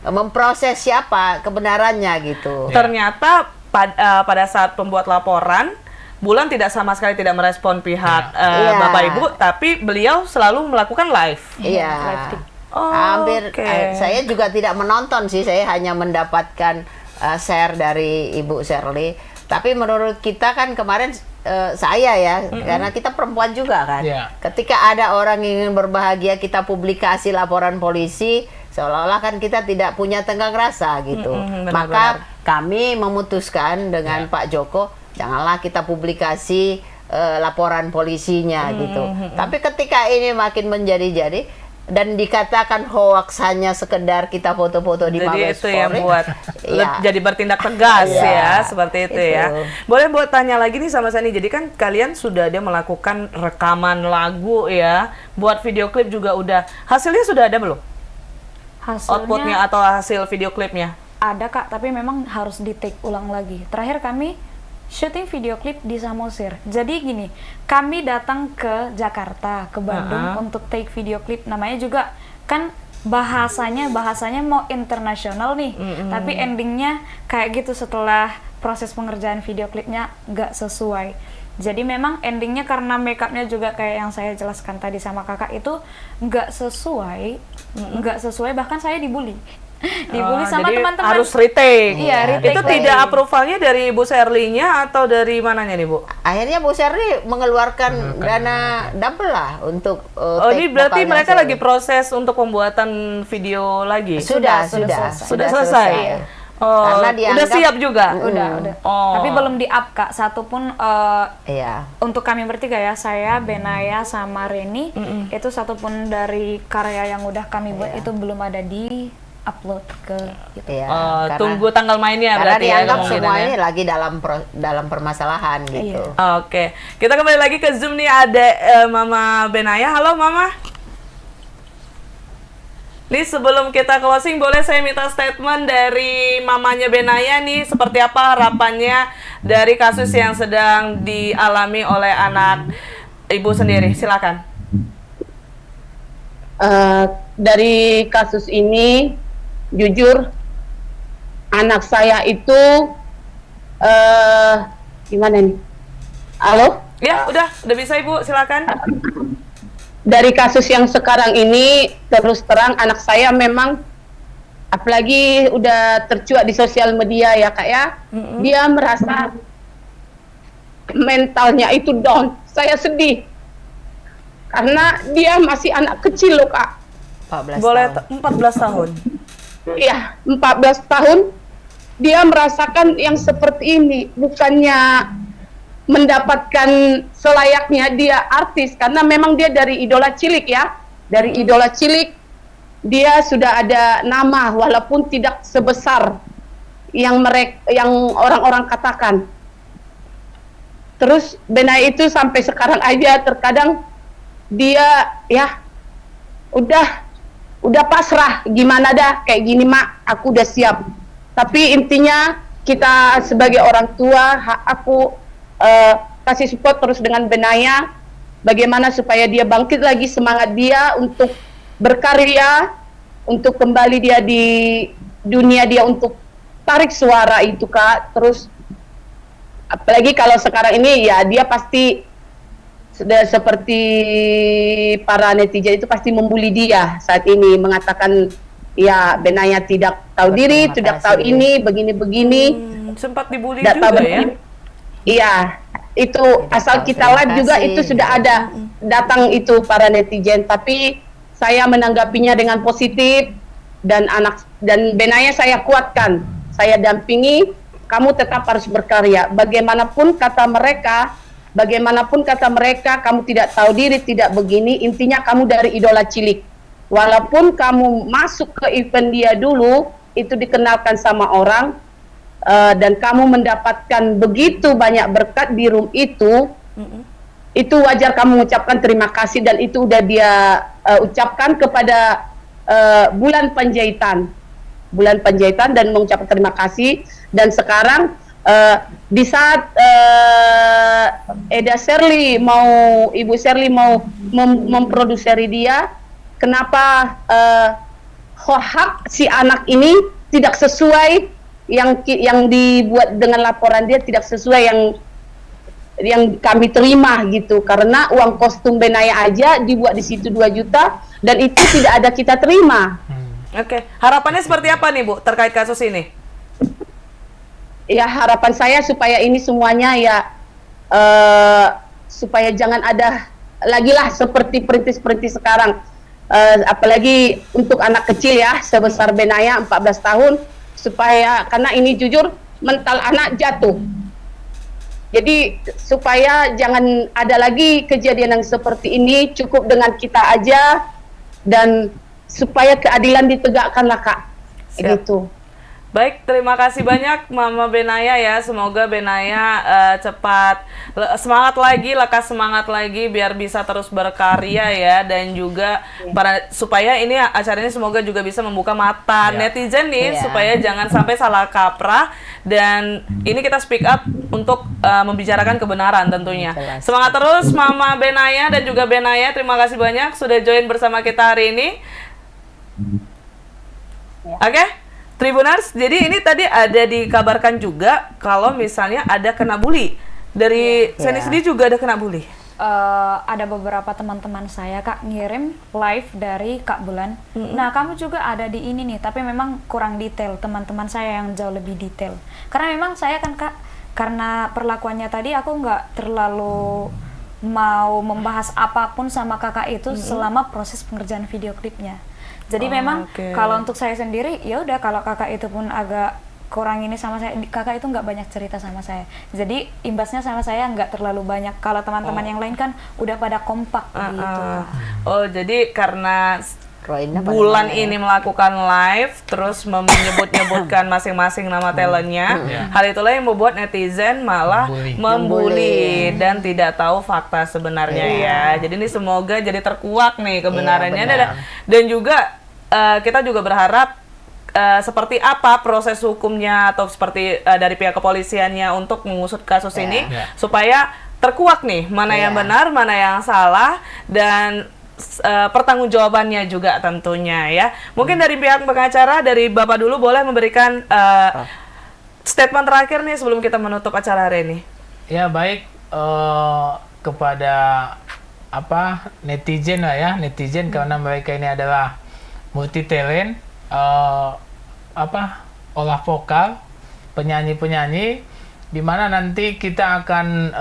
memproses siapa kebenarannya gitu. Ternyata pada saat pembuat laporan, Bulan tidak sama sekali tidak merespon pihak Bapak Ibu, tapi beliau selalu melakukan live. Iya. Oh, Hampir oke. saya juga tidak menonton sih, saya hanya mendapatkan share dari Ibu Sherly. Tapi menurut kita kan kemarin saya ya, karena kita perempuan juga kan. Ketika ada orang yang ingin berbahagia, kita publikasi laporan polisi, seolah-olah kan kita tidak punya tenggang rasa gitu. Maka kami memutuskan dengan Pak Joko, janganlah kita publikasi laporan polisinya gitu. Tapi ketika ini makin menjadi-jadi dan dikatakan hoax hanya sekedar kita foto-foto di Mabes Jadi itu Polri, yang buat ya. jadi bertindak tegas ya, seperti itu ya. Itu. Boleh buat tanya lagi nih sama Sani, jadi kan kalian sudah ada melakukan rekaman lagu ya, buat video klip juga udah. Hasilnya sudah ada belum? Outputnya Hasilnya atau hasil video klipnya? ada Kak, tapi memang harus di take ulang lagi. Terakhir kami syuting video klip di Samosir. Jadi gini, kami datang ke Jakarta, ke Bandung untuk take video klip. Namanya juga kan bahasanya mau internasional nih, tapi endingnya kayak gitu setelah proses pengerjaan video klipnya nggak sesuai. Jadi memang endingnya karena makeupnya juga kayak yang saya jelaskan tadi sama kakak itu nggak sesuai, bahkan saya dibully. dibully sama jadi teman-teman. harus retake. Iya, retake Itu lagi. tidak approvalnya dari Bu Sherly-nya atau dari mananya nih, Bu? Akhirnya Bu Sherly mengeluarkan dana double lah untuk Oh, ini take berarti vokalnya mereka Sherly. lagi proses untuk pembuatan video lagi. Sudah Sudah selesai. Oh, Karena udah dianggap- siap juga. Udah. Oh. Tapi belum di-up, Kak. Satu pun Iya. untuk kami bertiga ya, saya, Benaya, sama Reni, itu satu pun dari karya yang udah kami buat itu belum ada di upload ke YouTube. Iya. Oh, karena- tunggu tanggal mainnya Karena berarti ya dianggap semua kemungkinannya. ini lagi dalam permasalahan gitu. Oke, kita kembali lagi ke Zoom nih, ada Mama Benaya. Halo Mama. Nih sebelum kita closing, boleh saya minta statement dari mamanya Benaya nih, seperti apa harapannya dari kasus yang sedang dialami oleh anak ibu sendiri? Silakan. Dari kasus ini, jujur anak saya itu gimana nih? Halo? Ya, udah bisa Ibu, silakan. Dari kasus yang sekarang ini, terus terang anak saya memang, apalagi udah tercuat di sosial media ya Kak ya, dia merasa mentalnya itu down. Saya sedih karena dia masih anak kecil loh Kak. 14 Boleh tahun. 14 tahun. Iya, 14 tahun dia merasakan yang seperti ini, bukannya mendapatkan selayaknya dia artis, karena memang dia dari idola cilik ya, dari idola cilik dia sudah ada nama walaupun tidak sebesar yang orang-orang katakan. Terus Benaya itu sampai sekarang aja terkadang dia ya udah pasrah, gimana dah kayak gini mak, aku udah siap. Tapi intinya kita sebagai orang tua, aku kasih support terus dengan Benaya, bagaimana supaya dia bangkit lagi semangat dia untuk berkarya, untuk kembali dia di dunia dia untuk tarik suara itu Kak. Terus apalagi kalau sekarang ini ya dia pasti sudah seperti para netizen itu pasti membuli dia saat ini, mengatakan ya Benaya tidak tahu diri, tidak tahu ini, begini-begini. Sempat dibully Data juga ya. Iya, itu asal tahu kita live juga terima itu kasih. sudah ada datang itu para netizen, tapi saya menanggapinya dengan positif dan Benaya saya kuatkan, saya dampingi, kamu tetap harus berkarya. Bagaimanapun kata mereka, kamu tidak tahu diri, tidak begini, intinya kamu dari idola cilik. Walaupun kamu masuk ke event dia dulu, itu dikenalkan sama orang, dan kamu mendapatkan begitu banyak berkat di room itu wajar kamu mengucapkan terima kasih, dan itu udah dia ucapkan kepada Bulan Panjaitan dan mengucapkan terima kasih. Dan sekarang di saat Ibu Sherly mau memproduseri dia, kenapa hak si anak ini tidak sesuai yang dibuat dengan laporan dia, tidak sesuai yang kami terima gitu, karena uang kostum Benaya aja dibuat di situ 2 juta dan itu tidak ada kita terima. Oke, harapannya seperti apa nih Bu terkait kasus ini? Ya harapan saya supaya ini semuanya ya supaya jangan ada lagi lah seperti perintis-perintis sekarang, apalagi untuk anak kecil ya sebesar Benaya 14 tahun, supaya karena ini jujur mental anak jatuh. Jadi supaya jangan ada lagi kejadian yang seperti ini, cukup dengan kita aja, dan supaya keadilan ditegakkan lah Kak. Siap. Gitu. Baik, terima kasih banyak Mama Benaya ya. Semoga Benaya cepat semangat lagi, lekas semangat lagi biar bisa terus berkarya ya, dan juga supaya ini acara ini semoga juga bisa membuka mata netizen nih supaya jangan sampai salah kaprah, dan ini kita speak up untuk membicarakan kebenaran tentunya. Jelas. Semangat terus Mama Benaya dan juga Benaya, terima kasih banyak sudah join bersama kita hari ini. Oke. Tribuners, jadi ini tadi ada dikabarkan juga kalau misalnya ada kena bully. Dari Seni sendiri juga ada kena bully. ada beberapa teman-teman saya Kak ngirim live dari Kak Bulan. Nah, kamu juga ada di ini nih, tapi memang kurang detail. Teman-teman saya yang jauh lebih detail. Karena memang saya kan Kak, karena perlakuannya tadi aku nggak terlalu mau membahas apapun sama kakak itu selama proses pengerjaan video klipnya. Jadi memang kalau untuk saya sendiri, ya udah kalau kakak itu pun agak kurang ini sama saya, kakak itu nggak banyak cerita sama saya. Jadi imbasnya sama saya nggak terlalu banyak. Kalau teman-teman yang lain kan udah pada kompak gitu. Oh, jadi karena Roina Bulan ini melakukan live, terus menyebut-nyebutkan masing-masing nama talentnya. Hal itulah yang membuat netizen malah membuli dan tidak tahu fakta sebenarnya ya. Jadi ini semoga jadi terkuak nih kebenarannya. Dan juga kita juga berharap seperti apa proses hukumnya atau seperti dari pihak kepolisiannya untuk mengusut kasus ini supaya terkuak nih mana yang benar, mana yang salah, dan pertanggungjawabannya juga tentunya ya. Mungkin dari pihak pengacara, dari Bapak dulu boleh memberikan statement terakhir nih sebelum kita menutup acara hari ini. Ya baik, kepada netizen lah ya, netizen karena mereka ini adalah multi talent, olah vokal, penyanyi-penyanyi, di mana nanti kita akan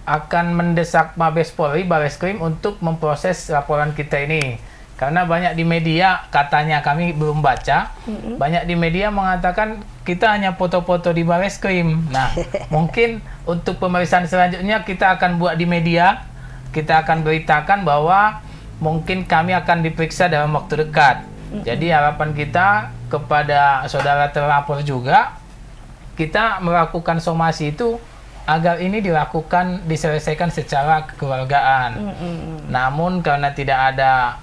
akan mendesak Mabes Polri, Bareskrim untuk memproses laporan kita ini. Karena banyak di media, katanya kami belum baca, banyak di media mengatakan kita hanya foto-foto di Bareskrim. Nah, mungkin untuk pemeriksaan selanjutnya kita akan buat di media, kita akan beritakan bahwa mungkin kami akan diperiksa dalam waktu dekat. Jadi harapan kita kepada saudara terlapor juga, kita melakukan somasi itu agar ini diselesaikan secara kekeluargaan. Namun karena tidak ada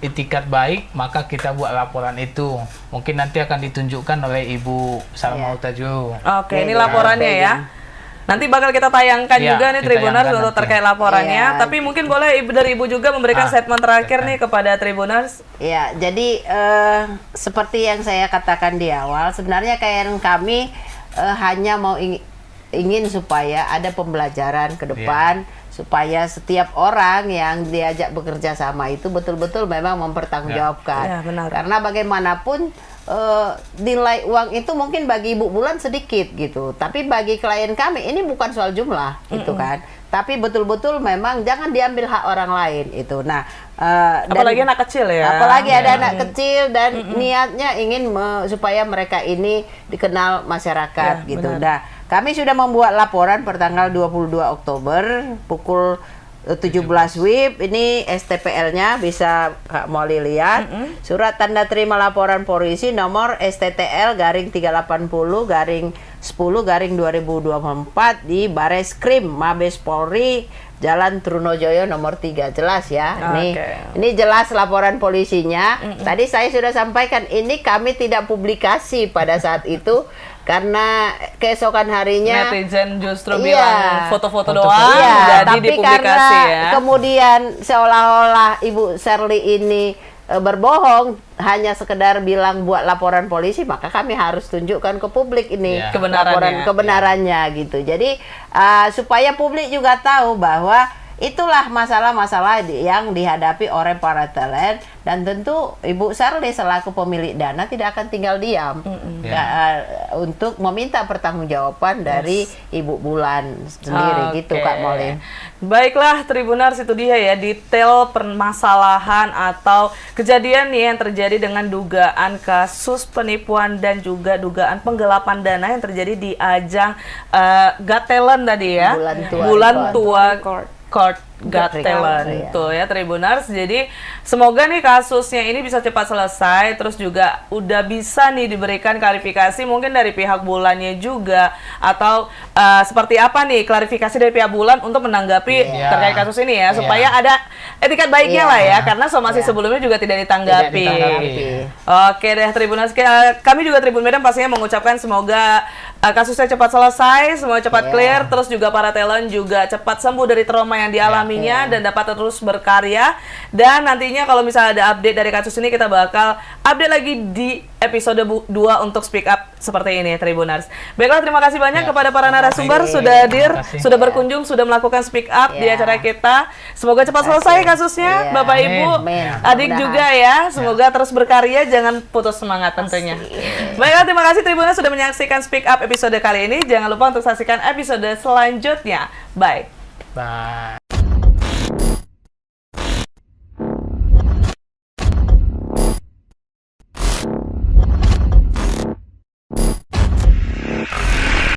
itikat baik, maka kita buat laporan itu. Mungkin nanti akan ditunjukkan oleh Ibu Salma Utajuru. Oke, ini laporannya ya. Nanti bakal kita tayangkan juga nih Tribuners untuk terkait laporannya. Tapi mungkin boleh dari Ibu juga memberikan statement terakhir nih kepada Tribuners. Ya, jadi seperti yang saya katakan di awal, sebenarnya klien kami hanya mau ingin supaya ada pembelajaran ke depan, supaya setiap orang yang diajak bekerja sama itu betul-betul memang mempertanggungjawabkan. Karena bagaimanapun nilai uang itu mungkin bagi Ibu Bulan sedikit gitu, tapi bagi klien kami ini bukan soal jumlah gitu kan, tapi betul-betul memang jangan diambil hak orang lain itu. Nah, apalagi anak kecil ya, apalagi ada anak kecil dan niatnya ingin supaya mereka ini dikenal masyarakat gitu. Nah, kami sudah membuat laporan pertanggal 22 Oktober pukul 17 WIB, ini STPL-nya bisa Kak Molly lihat. Surat tanda terima laporan polisi nomor STTL/3080/10/2024 di Bareskrim Mabes Polri Jalan Trunojoyo nomor 3. Jelas ya. Ini jelas laporan polisinya. Tadi saya sudah sampaikan ini kami tidak publikasi pada saat itu karena keesokan harinya netizen justru bilang foto-foto doang, jadi tapi dipublikasi ya. Kemudian seolah-olah Ibu Shirley ini berbohong, hanya sekedar bilang buat laporan polisi, maka kami harus tunjukkan ke publik ini kebenarannya gitu. Jadi supaya publik juga tahu bahwa itulah masalah-masalah yang dihadapi oleh para talent, dan tentu Ibu Shirley selaku pemilik dana tidak akan tinggal diam untuk meminta pertanggungjawaban dari Ibu Bulan sendiri gitu Kak Molly. Baiklah Tribuners, itu dia ya detail permasalahan atau kejadian nih yang terjadi dengan dugaan kasus penipuan dan juga dugaan penggelapan dana yang terjadi di ajang Got Talent tadi ya. Bulan Tua Court Got Talent tuh ya Tribuners. Jadi semoga nih kasusnya ini bisa cepat selesai, terus juga udah bisa nih diberikan klarifikasi mungkin dari pihak Bulannya juga, atau seperti apa nih klarifikasi dari pihak Bulan untuk menanggapi terkait kasus ini ya, supaya ada etikat baiknya lah ya, karena somasi sebelumnya juga tidak ditanggapi. Oke deh Tribuners, kami juga Tribun Medan pastinya mengucapkan semoga kasusnya cepat selesai, semua cepat clear, terus juga para talent juga cepat sembuh dari trauma yang dialaminya dan dapat terus berkarya. Dan nantinya kalau misalnya ada update dari kasus ini, kita bakal update lagi di episode 2 untuk Speak Up seperti ini Tribuners. Baiklah, terima kasih banyak Ya. kepada para narasumber kasih. sudah hadir, Terima kasih. sudah berkunjung, sudah melakukan speak up di Ya. acara kita. Semoga cepat selesai kasusnya, Iya. Bapak Amin. Ibu, Amin. adik Mudah-mudahan. juga ya. Semoga terus berkarya, jangan putus semangat tentunya. Baiklah, terima kasih Tribuners sudah menyaksikan speak up episode kali ini. Jangan lupa untuk saksikan episode selanjutnya. Bye. Bye.